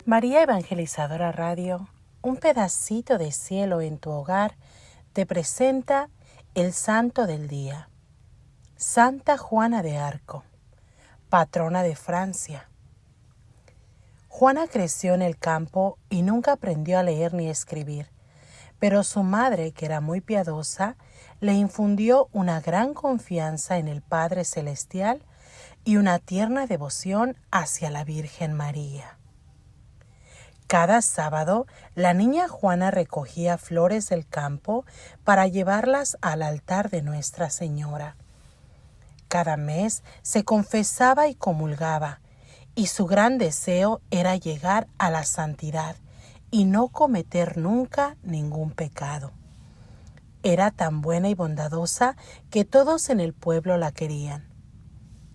María Evangelizadora Radio, un pedacito de cielo en tu hogar, te presenta el santo del día. Santa Juana de Arco, patrona de Francia. Juana creció en el campo y nunca aprendió a leer ni escribir, pero su madre, que era muy piadosa, le infundió una gran confianza en el Padre Celestial y una tierna devoción hacia la Virgen María. Cada sábado, la niña Juana recogía flores del campo para llevarlas al altar de Nuestra Señora. Cada mes se confesaba y comulgaba, y su gran deseo era llegar a la santidad y no cometer nunca ningún pecado. Era tan buena y bondadosa que todos en el pueblo la querían.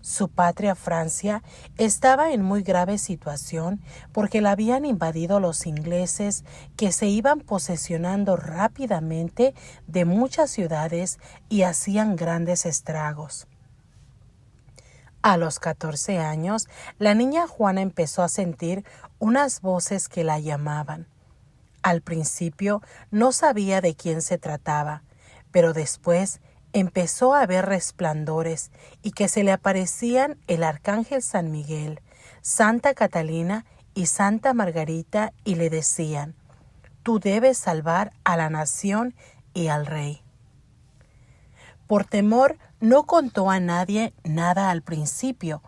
Su patria, Francia, estaba en muy grave situación porque la habían invadido los ingleses que se iban posesionando rápidamente de muchas ciudades y hacían grandes estragos. A los 14 años, la niña Juana empezó a sentir unas voces que la llamaban. Al principio no sabía de quién se trataba, pero después empezó a ver resplandores y que se le aparecían el arcángel San Miguel, Santa Catalina y Santa Margarita y le decían: «Tú debes salvar a la nación y al rey». Por temor no contó a nadie nada al principio,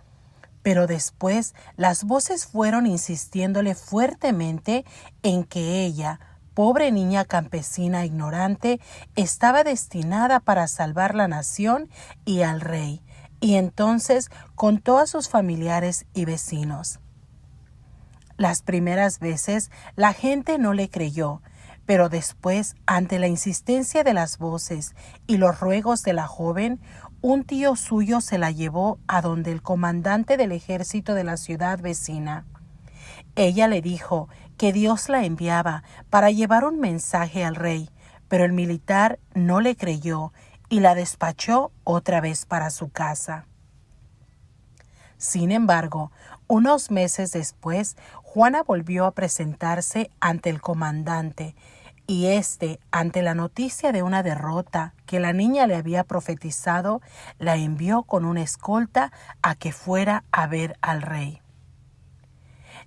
pero después las voces fueron insistiéndole fuertemente en que ella, pobre niña campesina ignorante, estaba destinada para salvar la nación y al rey, y entonces contó a sus familiares y vecinos. Las primeras veces la gente no le creyó, pero después, ante la insistencia de las voces y los ruegos de la joven, un tío suyo se la llevó a donde el comandante del ejército de la ciudad vecina. Ella le dijo que Dios la enviaba para llevar un mensaje al rey, pero el militar no le creyó y la despachó otra vez para su casa. Sin embargo, unos meses después, Juana volvió a presentarse ante el comandante y ante la noticia de una derrota que la niña le había profetizado, la envió con una escolta a que fuera a ver al rey.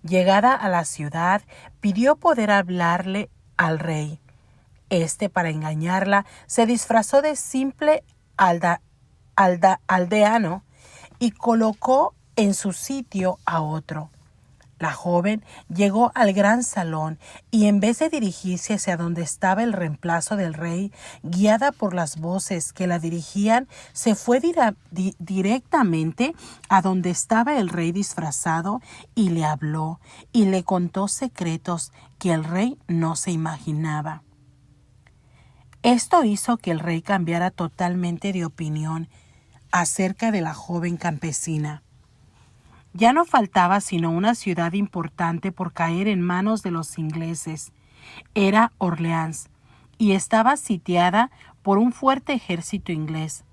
Llegada a la ciudad, pidió poder hablarle al rey. Para engañarla, se disfrazó de simple aldeano y colocó en su sitio a otro. La joven llegó al gran salón y en vez de dirigirse hacia donde estaba el reemplazo del rey, guiada por las voces que la dirigían, se fue directamente a donde estaba el rey disfrazado y le habló y le contó secretos que el rey no se imaginaba. Esto hizo que el rey cambiara totalmente de opinión acerca de la joven campesina. Ya no faltaba sino una ciudad importante por caer en manos de los ingleses. Era Orleans, y estaba sitiada por un fuerte ejército inglés.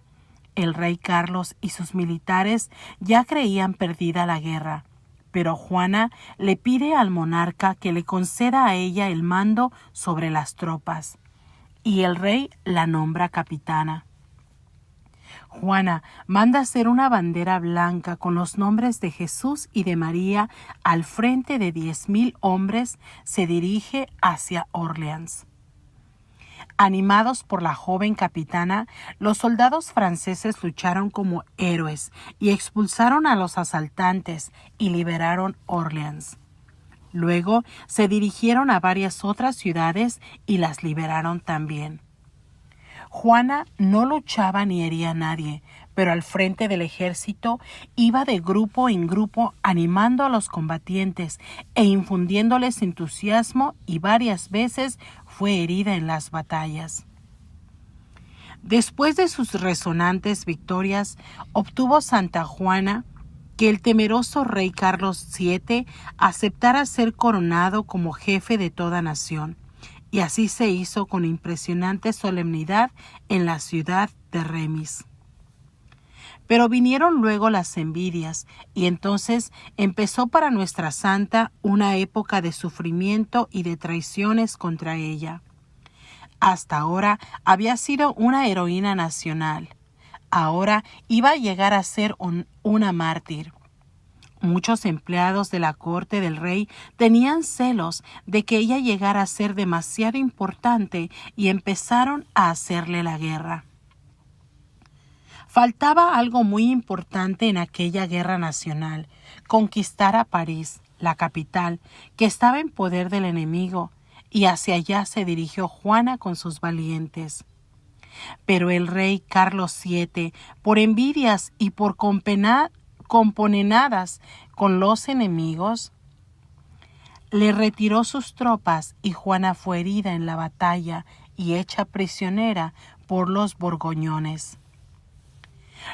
El rey Carlos y sus militares ya creían perdida la guerra, pero Juana le pide al monarca que le conceda a ella el mando sobre las tropas, y el rey la nombra capitana. Juana manda hacer una bandera blanca con los nombres de Jesús y de María al frente de 10,000 hombres. Se dirige hacia Orleans. Animados por la joven capitana, los soldados franceses lucharon como héroes y expulsaron a los asaltantes y liberaron Orleans. Luego se dirigieron a varias otras ciudades y las liberaron también. Juana no luchaba ni hería a nadie, pero al frente del ejército iba de grupo en grupo animando a los combatientes e infundiéndoles entusiasmo, y varias veces fue herida en las batallas. Después de sus resonantes victorias, obtuvo Santa Juana que el temeroso rey Carlos VII aceptara ser coronado como jefe de toda nación. Y así se hizo con impresionante solemnidad en la ciudad de Reims. Pero vinieron luego las envidias, y entonces empezó para nuestra santa una época de sufrimiento y de traiciones contra ella. Hasta ahora había sido una heroína nacional. Ahora iba a llegar a ser una mártir. Muchos empleados de la corte del rey tenían celos de que ella llegara a ser demasiado importante y empezaron a hacerle la guerra. Faltaba algo muy importante en aquella guerra nacional: conquistar a París, la capital, que estaba en poder del enemigo, y hacia allá se dirigió Juana con sus valientes. Pero el rey Carlos VII, por envidias y por componenadas con los enemigos, le retiró sus tropas y Juana fue herida en la batalla y hecha prisionera por los borgoñones.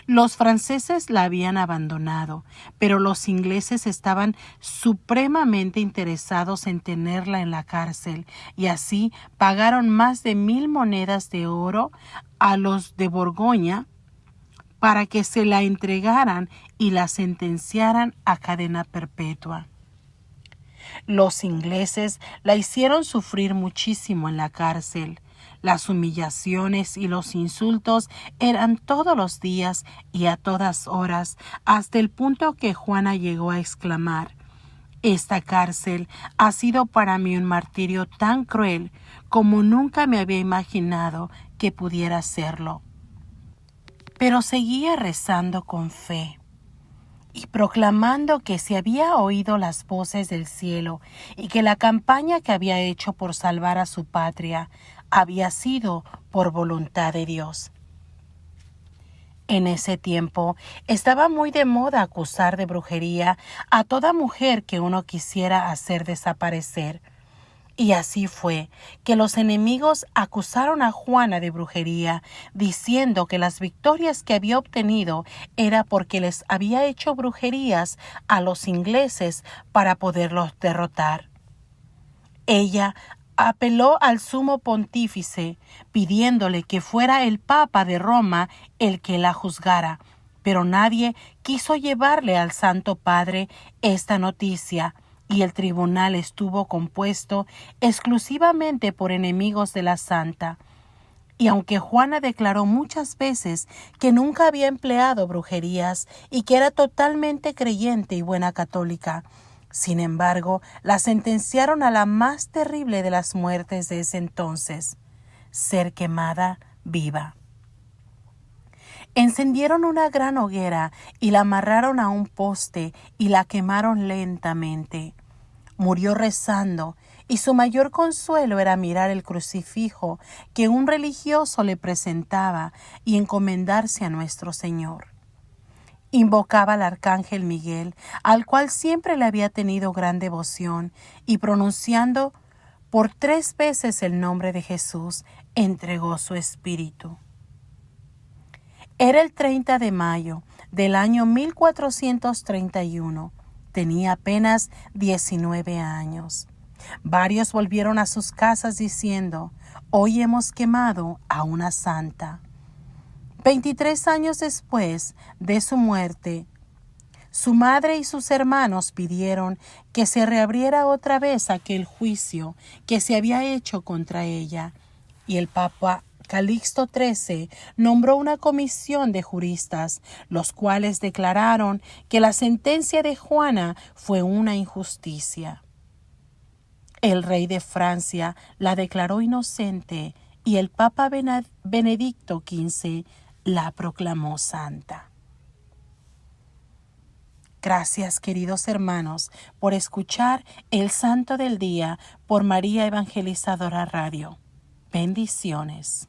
Los franceses la habían abandonado, pero los ingleses estaban supremamente interesados en tenerla en la cárcel, y así pagaron más de 1000 monedas de oro a los de Borgoña para que se la entregaran y la sentenciaran a cadena perpetua. Los ingleses la hicieron sufrir muchísimo en la cárcel. Las humillaciones y los insultos eran todos los días y a todas horas, hasta el punto que Juana llegó a exclamar: «Esta cárcel ha sido para mí un martirio tan cruel como nunca me había imaginado que pudiera serlo». Pero seguía rezando con fe y proclamando que se había oído las voces del cielo y que la campaña que había hecho por salvar a su patria había sido por voluntad de Dios. En ese tiempo estaba muy de moda acusar de brujería a toda mujer que uno quisiera hacer desaparecer. Y así fue que los enemigos acusaron a Juana de brujería, diciendo que las victorias que había obtenido era porque les había hecho brujerías a los ingleses para poderlos derrotar. Ella apeló al sumo pontífice, pidiéndole que fuera el Papa de Roma el que la juzgara, pero nadie quiso llevarle al Santo Padre esta noticia, y el tribunal estuvo compuesto exclusivamente por enemigos de la santa. Y aunque Juana declaró muchas veces que nunca había empleado brujerías y que era totalmente creyente y buena católica, sin embargo, la sentenciaron a la más terrible de las muertes de ese entonces: ser quemada viva. Encendieron una gran hoguera y la amarraron a un poste y la quemaron lentamente. Murió rezando, y su mayor consuelo era mirar el crucifijo que un religioso le presentaba y encomendarse a nuestro Señor. Invocaba al arcángel Miguel, al cual siempre le había tenido gran devoción, y pronunciando por 3 veces el nombre de Jesús, entregó su espíritu. Era el 30 de mayo del año 1431. Tenía apenas 19 años. Varios volvieron a sus casas diciendo: «Hoy hemos quemado a una santa». 23 años después de su muerte, su madre y sus hermanos pidieron que se reabriera otra vez aquel juicio que se había hecho contra ella, y el Papa Calixto XIII nombró una comisión de juristas, los cuales declararon que la sentencia de Juana fue una injusticia. El rey de Francia la declaró inocente y el Papa Benedicto XV la proclamó santa. Gracias, queridos hermanos, por escuchar el Santo del Día por María Evangelizadora Radio. Bendiciones.